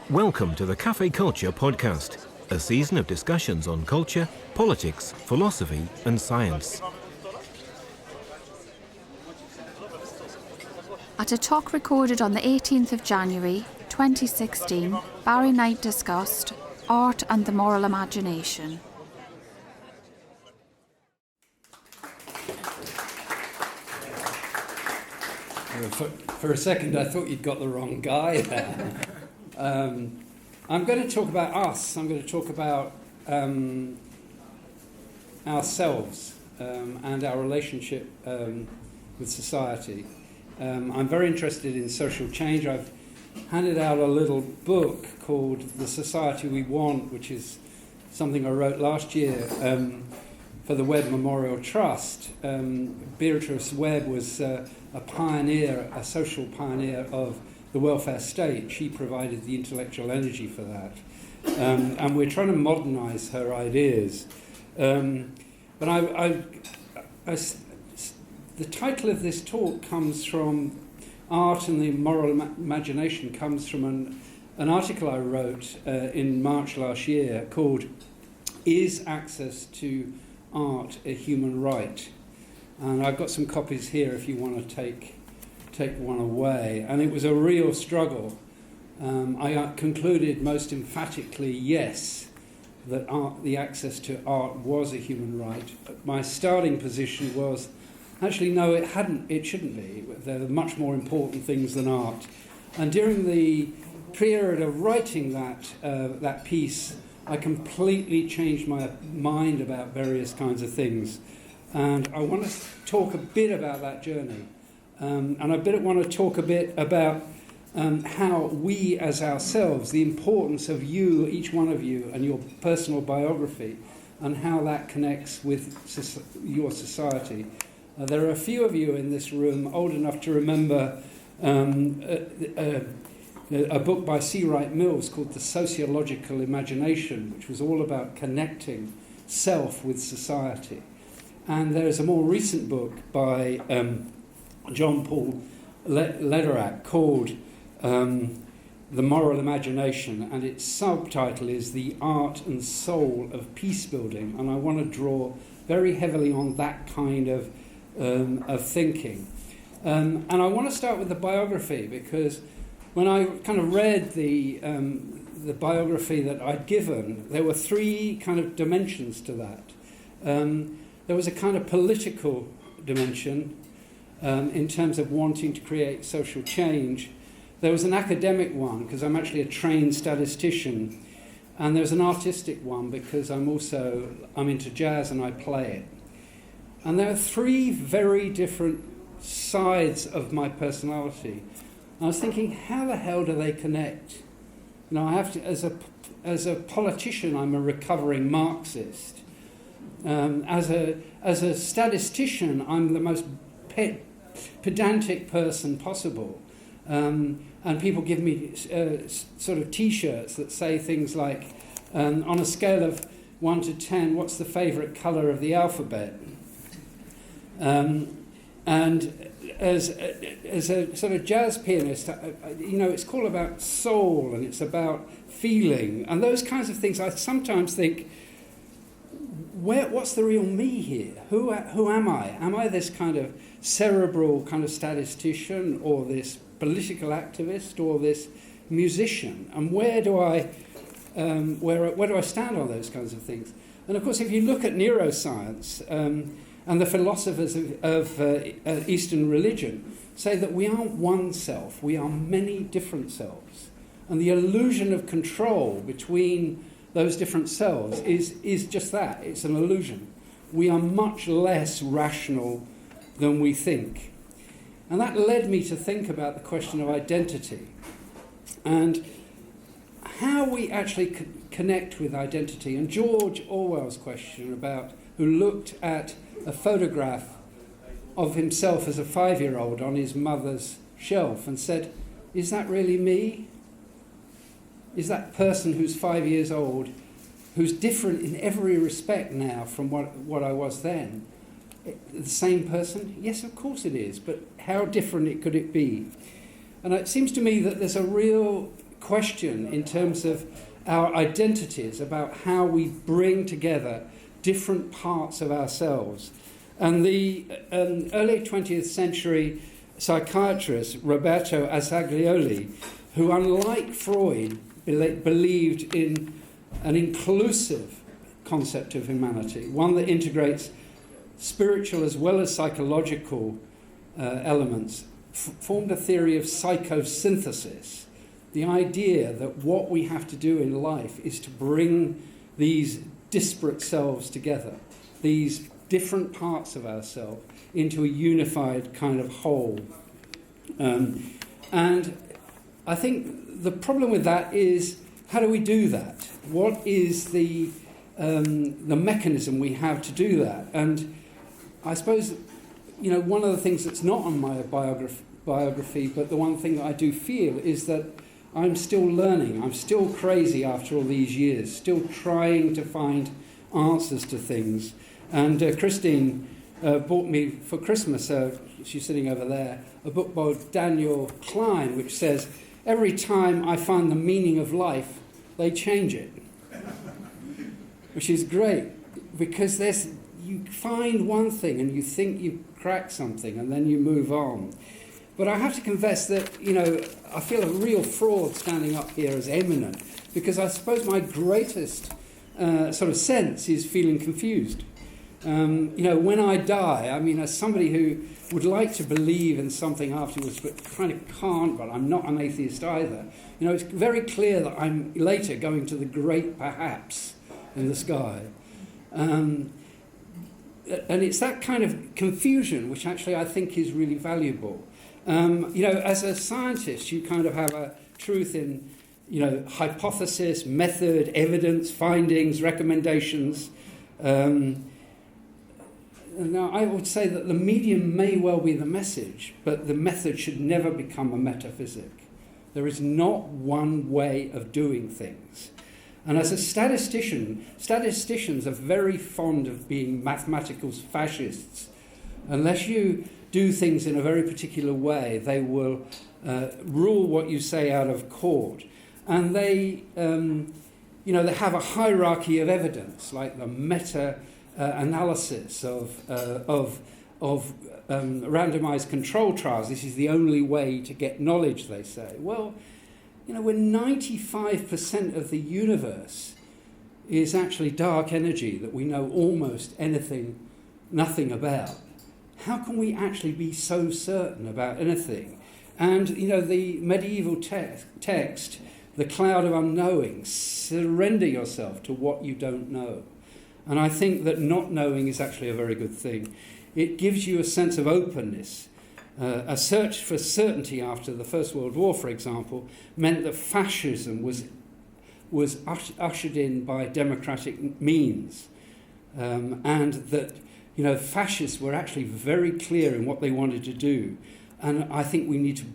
Welcome to the Cafe Culture podcast, a season of discussions on culture, politics, philosophy and science. At a talk recorded on the 18th of January 2016, Barry Knight discussed art and the moral imagination. For a second, I thought you'd got the wrong guy there. I'm going to talk about us. I'm going to talk about ourselves and our relationship with society. I'm very interested in social change. I've handed out a little book called The Society We Want, which is something I wrote last year for the Webb Memorial Trust. Beatrice Webb was a pioneer, a social pioneer of the welfare state. She provided the intellectual energy for that. And we're trying to modernize her ideas. But the title of this talk comes from art and the moral imagination, comes from an article I wrote in March last year called "Is Access to Art a Human Right?" And I've got some copies here if you want to take one away. And it was a real struggle. I concluded most emphatically yes, that the access to art was a human right. But my starting position was, actually, no, it shouldn't be. There are much more important things than art. And during the period of writing that piece, I completely changed my mind about various kinds of things. And I want to talk a bit about that journey. And I want to talk a bit about how we as ourselves, the importance of you, each one of you, and your personal biography, and how that connects with your society. There are a few of you in this room old enough to remember a book by C. Wright Mills called The Sociological Imagination, which was all about connecting self with society. And there's a more recent book by John Paul Lederach called The Moral Imagination, and its subtitle is The Art and Soul of Peace Building. And I want to draw very heavily on that kind of thinking. And I want to start with the biography, because when I kind of read the biography that I'd given, there were three kind of dimensions to that. There was a kind of political dimension in terms of wanting to create social change. There was an academic one, because I'm actually a trained statistician. And there's an artistic one, because I'm into jazz and I play it. And there are three very different sides of my personality. And I was thinking, how the hell do they connect? You know, I have to, as a politician, I'm a recovering Marxist. As a statistician, I'm the most pedantic person possible. And people give me sort of T-shirts that say things like, on a scale of 1 to 10, what's the favourite colour of the alphabet? And as a sort of jazz pianist, it's all about soul and it's about feeling and those kinds of things. I sometimes think, what's the real me here? Who am I? Am I this kind of cerebral kind of statistician, or this political activist, or this musician? And where do I stand on those kinds of things? And of course, if you look at neuroscience and the philosophers of Eastern religion say that we aren't one self, we are many different selves. And the illusion of control between those different selves is just that, it's an illusion. We are much less rational than we think. And that led me to think about the question of identity and how we actually connect with identity. And George Orwell's question who looked at a photograph of himself as a 5-year-old on his mother's shelf and said, is that really me? Is that person who's 5 years old, who's different in every respect now from what I was then, the same person? Yes, of course it is, but how different could it be? And it seems to me that there's a real question in terms of our identities, about how we bring together different parts of ourselves. And the early 20th century psychiatrist Roberto Azzaglioli, who, unlike Freud, believed in an inclusive concept of humanity, one that integrates spiritual as well as psychological elements, formed a theory of psychosynthesis, the idea that what we have to do in life is to bring these disparate selves together, these different parts of ourselves, into a unified kind of whole. And I think the problem with that is, how do we do that? What is the mechanism we have to do that? And I suppose, one of the things that's not on my biography, but the one thing that I do feel is that I'm still learning. I'm still crazy after all these years, still trying to find answers to things. And Christine bought me for Christmas, she's sitting over there, a book by Daniel Klein, which says, every time I find the meaning of life, they change it. Which is great, because you find one thing and you think you've cracked something and then you move on. But I have to confess that, I feel a real fraud standing up here as eminent, because I suppose my greatest sort of sense is feeling confused. When I die, as somebody who would like to believe in something afterwards but kind of can't, but I'm not an atheist either, it's very clear that I'm later going to the great perhaps in the sky. And it's that kind of confusion which actually I think is really valuable. As a scientist, you kind of have a truth in, hypothesis, method, evidence, findings, recommendations. Now, I would say that the medium may well be the message, but the method should never become a metaphysic. There is not one way of doing things. And as a statistician, statisticians are very fond of being mathematical fascists. Unless you do things in a very particular way, they will rule what you say out of court. And they have a hierarchy of evidence, like the meta-analysis of randomized control trials. This is the only way to get knowledge, they say. Well, when 95% of the universe is actually dark energy that we know almost nothing about, how can we actually be so certain about anything? And, the medieval text, the cloud of unknowing, surrender yourself to what you don't know. And I think that not knowing is actually a very good thing. It gives you a sense of openness. A search for certainty after the First World War, for example, meant that fascism was ushered in by democratic means, and that fascists were actually very clear in what they wanted to do. And I think we need to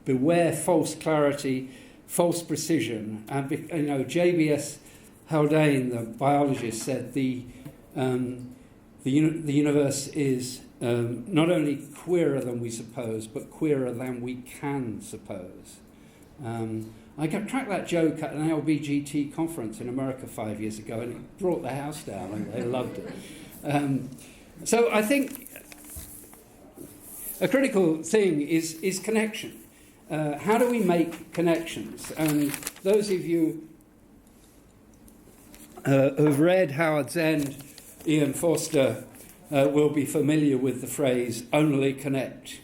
beware false clarity, false precision. And J.B.S. Haldane, the biologist, said the universe is not only queerer than we suppose, but queerer than we can suppose. I cracked that joke at an LBGT conference in America 5 years ago, and it brought the house down, and they loved it. So I think a critical thing is connection. How do we make connections? And those of you who've read Howard's End, Ian Forster, will be familiar with the phrase, only connect.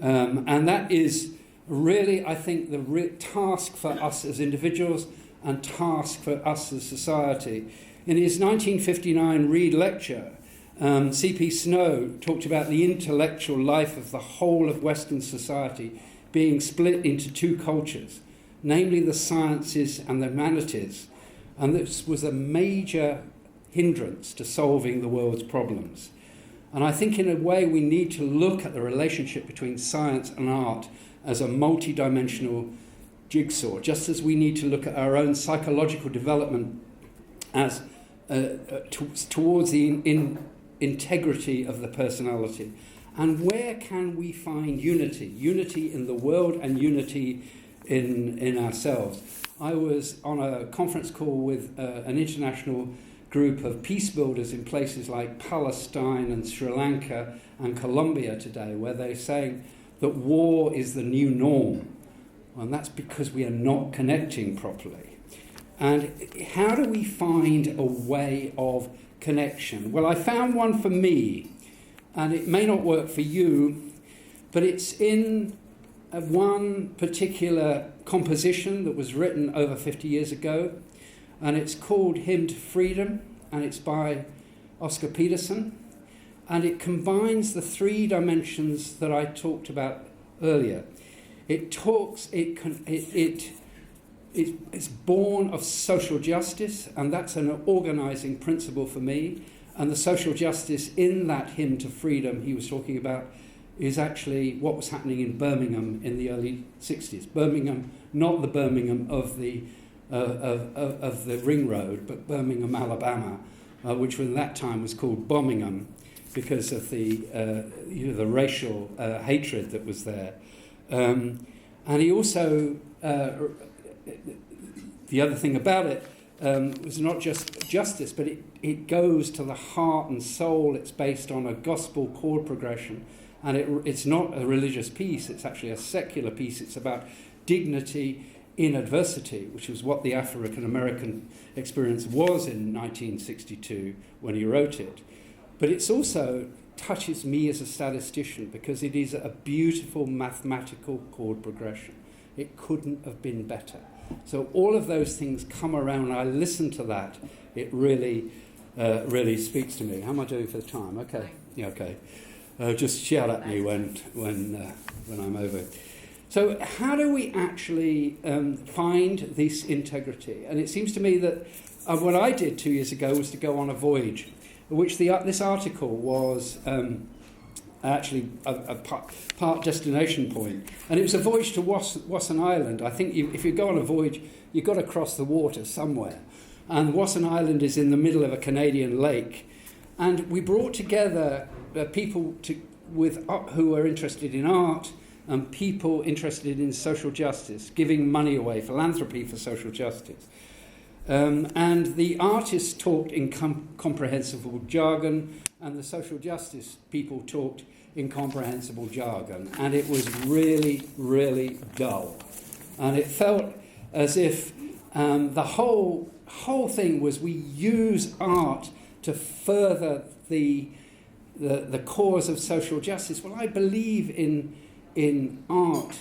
And that is really, I think, the task for us as individuals and task for us as society. In his 1959 Reed lecture, C.P. Snow talked about the intellectual life of the whole of Western society being split into two cultures, namely the sciences and the humanities. And this was a major hindrance to solving the world's problems. And I think in a way we need to look at the relationship between science and art as a multi-dimensional jigsaw, just as we need to look at our own psychological development as towards the integrity of the personality. And where can we find unity? Unity in the world and unity in ourselves. I was on a conference call with an international group of peace builders in places like Palestine and Sri Lanka and Colombia today, where they're saying that war is the new norm. And that's because we are not connecting properly. And how do we find a way of connection? Well, I found one for me, and it may not work for you, but it's in one particular composition that was written over 50 years ago, and it's called Hymn to Freedom, and it's by Oscar Peterson, and it combines the three dimensions that I talked about earlier. It's born of social justice, and that's an organising principle for me. And the social justice in that Hymn to Freedom he was talking about is actually what was happening in Birmingham in the early 60s. Birmingham, not the Birmingham of the Ring Road, but Birmingham, Alabama, which in that time was called Bombingham because of the racial hatred that was there. And he also, the other thing about it was not just justice, but it goes to the heart and soul. It's based on a gospel chord progression. And it's not a religious piece, it's actually a secular piece. It's about dignity in adversity, which was what the African-American experience was in 1962 when he wrote it. But it also touches me as a statistician because it is a beautiful mathematical chord progression. It couldn't have been better. So all of those things come around, and I listen to that. It really speaks to me. How am I doing for the time? Okay. Yeah, okay. Just shout at me when I'm over. So how do we actually find this integrity? And it seems to me that what I did 2 years ago was to go on a voyage, which this article was actually a part destination point. And it was a voyage to Wasson Island. I think if you go on a voyage, you've got to cross the water somewhere. And Wasson Island is in the middle of a Canadian lake. And we brought together people who are interested in art and people interested in social justice, giving money away, philanthropy for social justice. And the artists talked in comprehensible jargon, and the social justice people talked in comprehensible jargon. And it was really, really dull. And it felt as if the whole thing was we use art to further the cause of social justice. Well, I believe in art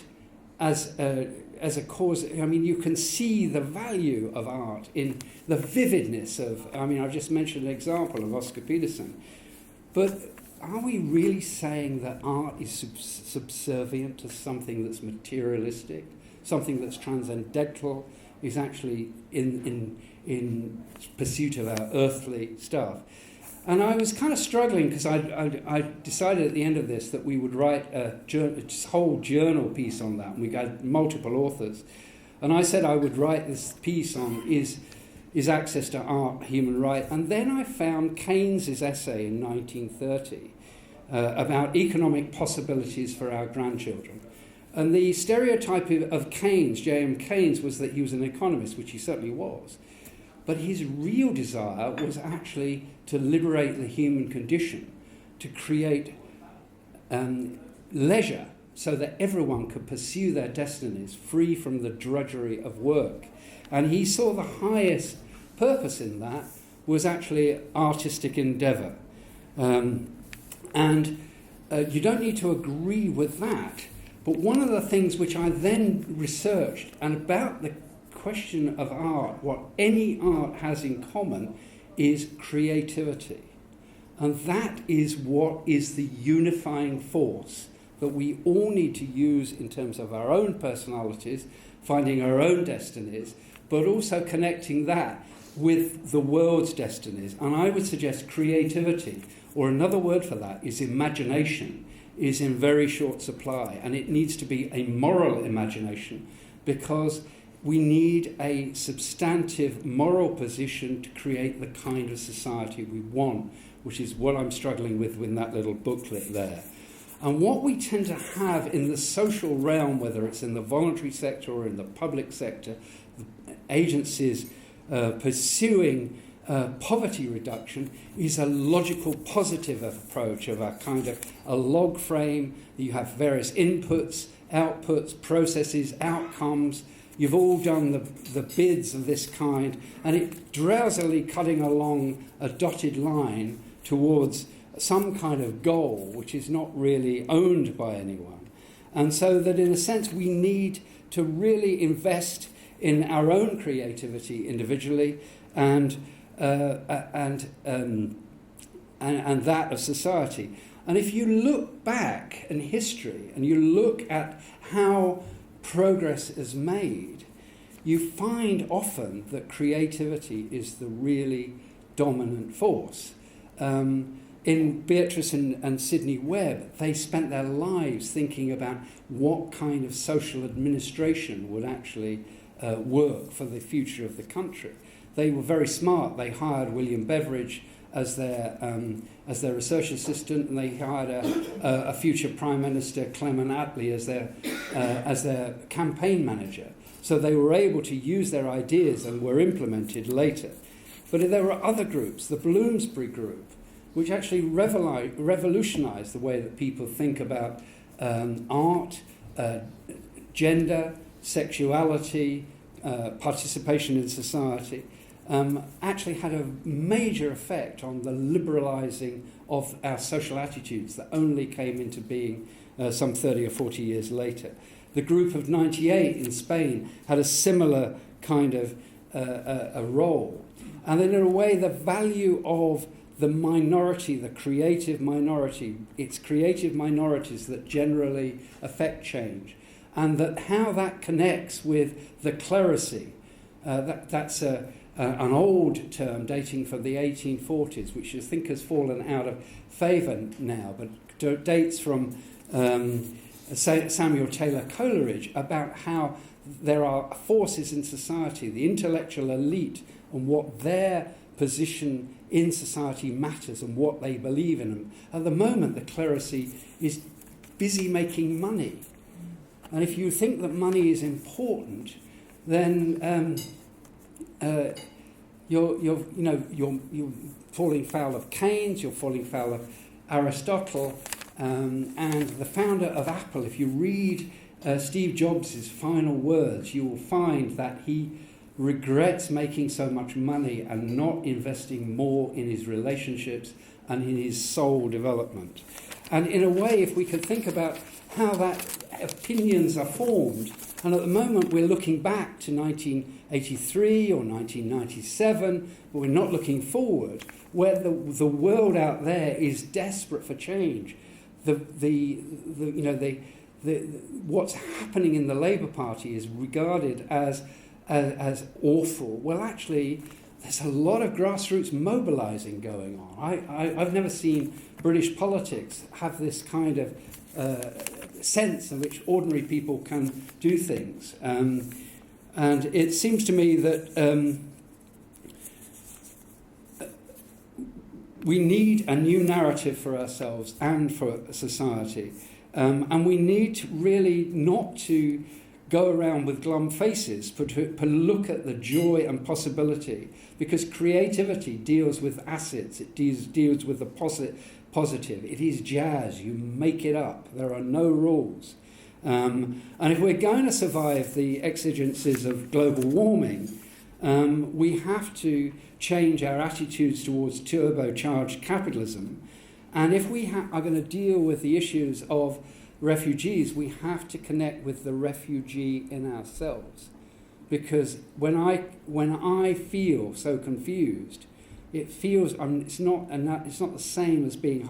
as a cause. I mean, you can see the value of art in the vividness of. I mean, I've just mentioned an example of Oscar Peterson, but are we really saying that art is subservient to something that's materialistic, something that's transcendental, is actually in pursuit of our earthly stuff? And I was kind of struggling because I decided at the end of this that we would write a whole journal piece on that. And we got multiple authors. And I said I would write this piece on is access to art a human right? And then I found Keynes' essay in 1930 about economic possibilities for our grandchildren. And the stereotype of Keynes, J.M. Keynes, was that he was an economist, which he certainly was. But his real desire was actually to liberate the human condition, to create leisure so that everyone could pursue their destinies free from the drudgery of work. And he saw the highest purpose in that was actually artistic endeavour. And you don't need to agree with that. But one of the things which I then researched, and about the question of art, what any art has in common is creativity. And that is what is the unifying force that we all need to use in terms of our own personalities, finding our own destinies, but also connecting that with the world's destinies. And I would suggest creativity, or another word for that is imagination, is in very short supply. And it needs to be a moral imagination, because we need a substantive moral position to create the kind of society we want, which is what I'm struggling with in that little booklet there. And what we tend to have in the social realm, whether it's in the voluntary sector or in the public sector, agencies pursuing poverty reduction, is a logical positive approach of a kind of a log frame. You have various inputs, outputs, processes, outcomes. You've all done the bids of this kind, and it drowsily cutting along a dotted line towards some kind of goal which is not really owned by anyone. And so that in a sense we need to really invest in our own creativity individually and that of society. And if you look back in history and you look at how progress is made, you find often that creativity is the really dominant force. In Beatrice and Sidney Webb, they spent their lives thinking about what kind of social administration would actually work for the future of the country. They were very smart. They hired William Beveridge as their research assistant, and they hired a future Prime Minister, Clement Attlee, as their campaign manager. So they were able to use their ideas and were implemented later. But there were other groups, the Bloomsbury Group, which actually revolutionized the way that people think about art, gender, sexuality, participation in society, actually had a major effect on the liberalizing of our social attitudes that only came into being some 30 or 40 years later. The Group of 98 in Spain had a similar kind of a role. And then in a way, the value of the minority, the creative minority, it's creative minorities that generally affect change, and that how that connects with the clerisy. That's an old term dating from the 1840s, which I think has fallen out of favour now, but dates from Samuel Taylor Coleridge, about how there are forces in society, the intellectual elite, and what their position in society matters and what they believe in them. At the moment, the clerisy is busy making money. And if you think that money is important, then you're falling foul of Keynes, you're falling foul of Aristotle, and the founder of Apple. If you read Steve Jobs' final words, you will find that he regrets making so much money and not investing more in his relationships and in his soul development. And in a way, if we could think about how that opinions are formed, and at the moment we're looking back to 1983 or 1997, but we're not looking forward, where the world out there is desperate for change. What's happening in the Labour Party is regarded as awful. Well, actually, there's a lot of grassroots mobilising going on. I've never seen British politics have this kind of sense in which ordinary people can do things. And it seems to me that we need a new narrative for ourselves and for society. And we need to really not to go around with glum faces, but to look at the joy and possibility, because creativity deals with assets, it deals with the positive. It is jazz, you make it up, there are no rules. And if we're going to survive the exigencies of global warming, we have to change our attitudes towards turbocharged capitalism. And if we are going to deal with the issues of refugees, we have to connect with the refugee in ourselves, because when I feel so confused, it feels it's not the same as being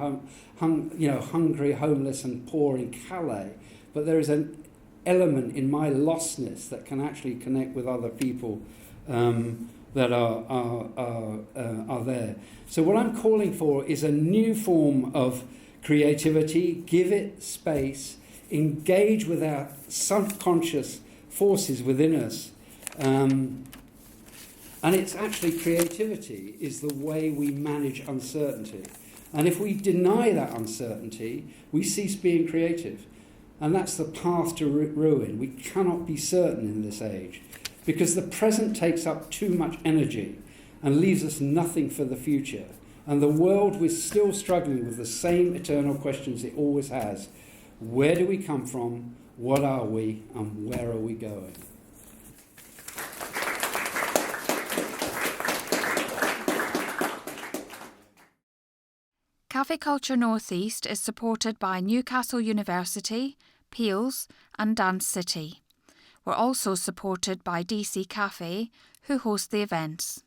hungry, homeless, and poor in Calais, but there is an element in my lostness that can actually connect with other people that are there. So what I'm calling for is a new form of creativity, give it space, engage with our subconscious forces within us. And it's actually creativity is the way we manage uncertainty. And if we deny that uncertainty, we cease being creative. And that's the path to ruin. We cannot be certain in this age, because the present takes up too much energy and leaves us nothing for the future. And the world is still struggling with the same eternal questions it always has. Where do we come from? What are we? And where are we going? Cafe Culture North East is supported by Newcastle University, Peels and Dance City. We're also supported by DC Cafe, who host the events.